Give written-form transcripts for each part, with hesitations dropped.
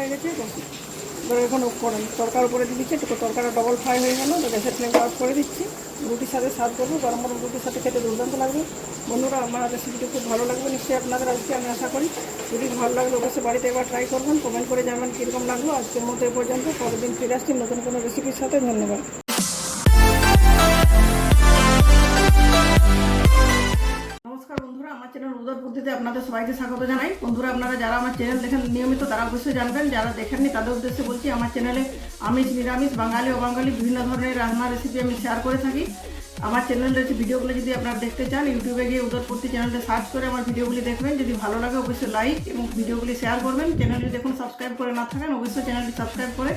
হয়ে গেছে। এবার এখন করেন তরকার উপরে দিয়ে দিচ্ছি, একটু তরকাটা ডবল ফ্রাই হয়ে গেল। তো গ্যাসের ফ্লেমটা অফ করে দিচ্ছি। রুটির সাথে সার্ভ করবো, গরম গরম রুটির সাথে খেতে দুর্দান্ত লাগবে। বন্ধুরা, আমার রেসিপিটি খুব ভালো লাগবে নিশ্চয়ই আপনাদের, আজকে আমি আশা করি। যদি ভালো লাগলে অবশ্যই বাড়িতে একবার ট্রাই করবেন, কমেন্ট করে জানাবেন কীরকম লাগলো। আজকের মতো এ পর্যন্ত, পরের দিন ফিরে আসছি নতুন কোনো রেসিপির সাথে। ধন্যবাদ। নমস্কার বন্ধুরা, আমার চ্যানেল উদয় বুদ্ধিতে আপনাদের সবাইকে স্বাগত জানাই। বন্ধুরা, আপনারা যারা আমার চ্যানেল দেখেন নিয়মিত তারা অবশ্যই জানবেন, যারা দেখেননি তাদের উদ্দেশ্যে বলছি, আমার চ্যানেলে আমিষ, নিরামিষ, বাঙালি, অবাঙালি বিভিন্ন ধরনের রান্নার রেসিপি আমি শেয়ার করে থাকি। আমার চ্যানেলের ভিডিওগুলো যদি আপনারা দেখতে চান, ইউটিউবে গিয়ে উদয়পূর্তি চ্যানেলটা সার্চ করে আমার ভিডিওগুলি দেখবেন। যদি ভালো লাগে অবশ্যই লাইক এবং ভিডিওগুলি শেয়ার করবেন। চ্যানেলটি দেখুন সাবস্ক্রাইব করে না থাকেন, অবশ্যই চ্যানেলটি সাবস্ক্রাইব করে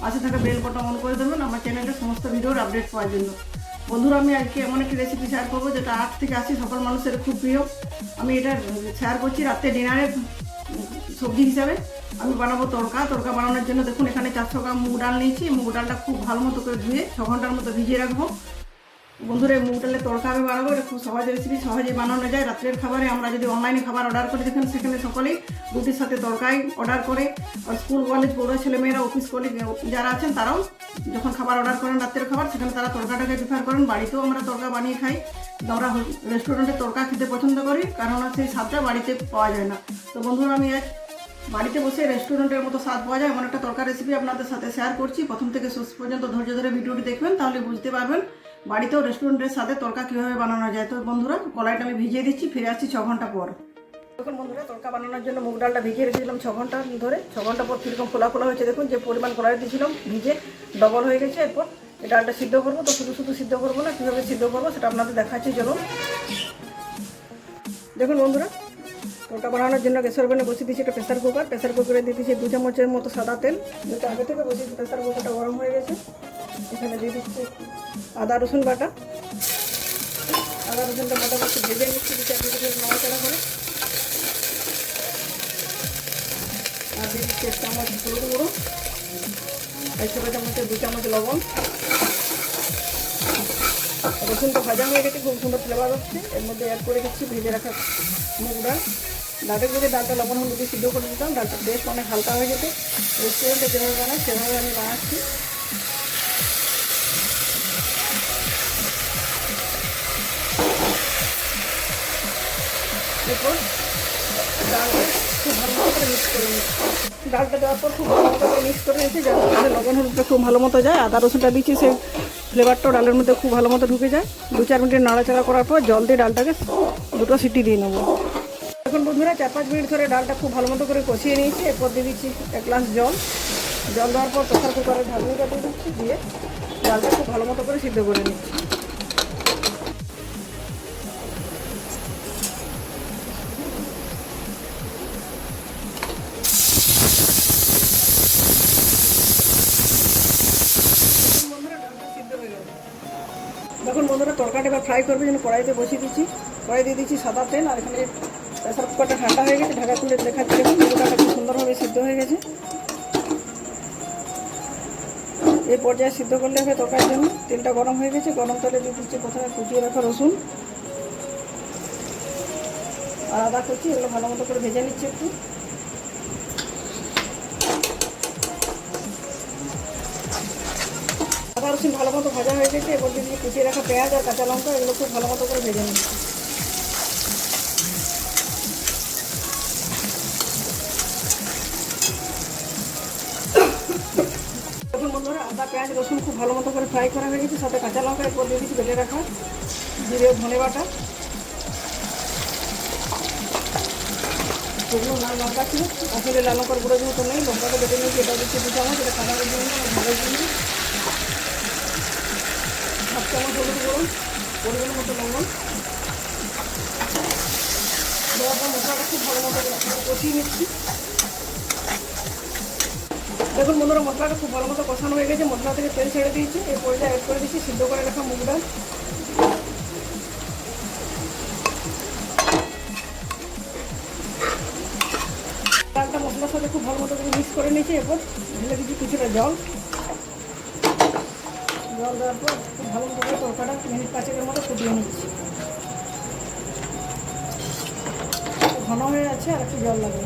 পাশে থাকা বেল বাটন অন করে দেবেন আমার চ্যানেলের সমস্ত ভিডিওর আপডেট পাওয়ার জন্য। বন্ধুরা, আমি আজকে এমন একটি রেসিপি শেয়ার করবো যেটা 8 থেকে 80 সকল মানুষের খুব প্রিয়। আমি এটা শেয়ার করছি রাত্রে ডিনারের সবজি হিসাবে। আমি বানাবো তড়কা বানানোর জন্য দেখুন এখানে 400 গ্রাম মুগ ডাল নিয়েছি। মুগ ডালটা খুব ভালো মতো করে ধুয়ে 6 ঘন্টার মতো ভিজিয়ে রাখবো। বন্ধুরা, এই মুগ ডালের তড়কা আমি বানাবো। এটা খুব সহজ রেসিপি, সহজেই বানানো যায়। রাত্রের খাবারে আমরা যদি অনলাইনে খাবার অর্ডার করে দেখেন, সেখানে সকলেই রুটির সাথে তড়কাই অর্ডার করে। আর স্কুল কলেজ পড়ুয়া ছেলেমেয়েরা, অফিস কলিগ যারা আছেন তারাও যখন খাবার অর্ডার করেন রাত্রের খাবার, সেখানে তারা তড়কাটাকে প্রিফার করেন। বাড়িতেও আমরা তড়কা বানিয়ে খাই। আমরা রেস্টুরেন্টে তড়কা খেতে পছন্দ করি, কারণ সেই স্বাদটা বাড়িতে পাওয়া যায় না। তো বন্ধুরা, আমি আজ বাড়িতে বসে রেস্টুরেন্টের মতো স্বাদ পাওয়া যায় এমন একটা তড়কা রেসিপি আপনাদের সাথে শেয়ার করছি। প্রথম থেকে শেষ পর্যন্ত ধৈর্য ধরে ভিডিওটি দেখবেন, তাহলে বুঝতে পারবেন বাড়িতেও রেস্টুরেন্টের সাথে তড়কা কীভাবে বানানো যায়। তো বন্ধুরা, কড়াইটা আমি ভিজিয়ে দিচ্ছি, ফিরে আসছি 6 ঘন্টা পর। দেখুন বন্ধুরা, তড়কা বানানোর জন্য মুগ ডালটা ভিজিয়ে রেখেছিলাম 6 ঘন্টা ধরে। 6 ঘন্টা পর কীরকম ফোলা ফোলা হয়েছে দেখুন। যে পরিমাণ কড়াই দিয়েছিলাম ভিজে ডবল হয়ে গেছে। এরপর এই ডালটা সিদ্ধ করবো। তো শুধু সিদ্ধ করবো না, কীভাবে সিদ্ধ করবো সেটা আপনাদের দেখাচ্ছি। চলুন। দেখুন বন্ধুরা, তড়কা বানানোর জন্য গ্যাসের ওভেনে বসিয়ে দিচ্ছি একটা প্রেসার কুকার। প্রেসার কুকারে দিয়ে দিচ্ছি 2 চামচের মতো সাদা তেল, যেটা আগে থেকে বসিয়েছি। প্রেসার কুকারটা গরম হয়ে গেছে। এখানে দিয়ে দিচ্ছি আদা রসুন বাটা। আদা রসুনটা মোটামুটি ভেজে নিচ্ছি 2-4 মিনিট নাড়াচাড়া করে। আর দিয়ে দিচ্ছি 1 চামচ হলুদ গুঁড়ো, 1 ছোটো চামচের 2 চামচ লবণ। রসুনটা ভাজা হয়ে গেছে, খুব সুন্দর ফ্লেভার হচ্ছে। এর মধ্যে অ্যাড করে দিচ্ছি ভেজে রাখা মুগ ডাল। ডালের যদি ডালটা লবণ হলুদ দিয়ে সিদ্ধ করে দিতাম, ডালটা বেশ অনেক হালকা হয়ে যেত। রেস্টুরেন্টে যেভাবে বানায় সেভাবে আমি বানাচ্ছি। এরপর ডালটা খুব ভালো মতো করে মিক্স করে নিচ্ছি। ডালটা দেওয়ার পর খুব ভালো মতো করে মিক্স করে নিচ্ছি, যাতে লবণ হলুদটা খুব ভালো মতো যায়। আদা রসুনটা দিচ্ছি, সেই ফ্লেভারটাও ডালের মধ্যে খুব ভালো মতো ঢুকে যায়। 2-4 মিনিট নাড়াচাড়া করার পর জল দিয়ে ডালটাকে 2টো সিটি দিয়ে নেবো। এখন বন্ধুরা, 4-5 মিনিট ধরে ডালটা খুব ভালো মতো করে কষিয়ে নিয়েছি। এরপর দিয়ে দিচ্ছি 1 গ্লাস জল। জল দেওয়ার পর প্রেসার কুকারের ঢাকনিটা দিয়ে দিচ্ছি, দিয়ে ডালটা খুব ভালো মতো করে সিদ্ধ করে নিচ্ছি। দেখুন বন্ধুরা, তরকাটা এবার ফ্রাই করবে জন্য কড়াইতে বসিয়ে দিচ্ছি। কড়াই দিয়ে দিচ্ছি সাদা তেল। আর এখানে প্রেসার কুকারটা ঠান্ডা হয়ে গেছে, ঢাকা খুলে দেখাচ্ছি। দেখুন তরকাটা খুব সুন্দরভাবে সিদ্ধ হয়ে গেছে। এই পর্যায়ে সিদ্ধ করলে হবে তরকারির জন্য। তেলটা গরম হয়ে গেছে। গরম তেলে দিয়ে দিচ্ছি প্রথমে কুচিয়ে রাখা রসুন আর আদা কুচি। এগুলো ভালো মতো করে ভেজে নিচ্ছি একটু। আদা রসুন ভালো মতো ভাজা হয়ে গেছে। এরপর দিয়ে কুচিয়ে রাখা পেঁয়াজ আর কাঁচা লঙ্কা, এগুলো খুব ভালো মতো করে ভেজে নিচ্ছি। দেখুন বন্ধুরা, আদা পেঁয়াজ রসুন খুব ভালো মতো করে ফ্রাই করা হয়ে গেছে, সাথে কাঁচা লঙ্কা। এরপর দিয়ে দিচ্ছি বেটে রাখা জিরে ধনে বাটা। শুকনো লাল লঙ্কা ছিল, আসলে লাল লঙ্কার গুঁড়ো যেহেতু নেই, লঙ্কাটা বেটে নিয়েছি। এটা দিচ্ছি 2 চামচ, এটা কালারের জন্য, ভালোর জন্য। 1 চামচ হলুদ গুঁড়ো, পরিমাণ মতো লবণ দেওয়ার পর মশলাটা খুব ভালো মতো কষিয়ে নিচ্ছি। দেখুন বন্ধুরা, মশলাটা খুব ভালো মতো কষানো হয়ে গেছে। মশলা থেকে তেল ছেড়ে দিয়েছি। এই পর্যায়ে অ্যাড করে দিচ্ছি সিদ্ধ করে রাখা মুগ ডাল। ডালটা মশলার সাথে খুব ভালো মতো করে মিক্স করে নিয়েছি। এরপর ঢেলে দিচ্ছি কিছুটা জল। জল দেওয়ার পর খুব ভালো মতো করে তরকাটা মিনিট 5-এর মতো ফুটিয়ে নিচ্ছি। ঘন হয়ে আছে, আর একটু জল লাগবে।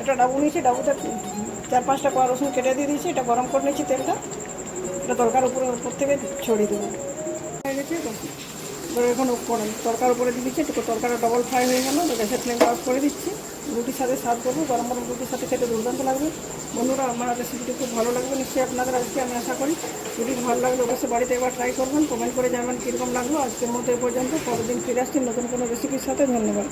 একটা ডাবু নিয়েছি, ডাবুতে 4-5টা কোয়া রসুন কেটে দিয়ে দিয়েছি। এটা গরম করে নিয়েছি তেলটা, এটা তরকার উপর থেকে ছড়িয়ে দেবো। হয়ে গেছে তো, এবার এখন তরকার উপরে দিয়ে দিচ্ছি। একটু তরকাটা ডবল ফ্রাই হয়ে গেল, গ্যাসের ফ্লেমটা অফ করে দিচ্ছি। রুটির সাথে সার্ভ করবো, গরম গরম রুটির সাথে খেতে দুর্দান্ত লাগবে। বন্ধুরা আমার রেসিপিটি খুব ভালো লাগবে নিশ্চয়ই আপনাদের, আজকে আমি আশা করি। যদি ভালো লাগলে অবশ্যই বাড়িতে একবার ট্রাই করবেন, কমেন্ট করে জানাবেন কীরকম লাগলো। আজকের মতো এ পর্যন্ত, পরের দিন ফিরে আসছি নতুন কোনো রেসিপির সাথে। ধন্যবাদ।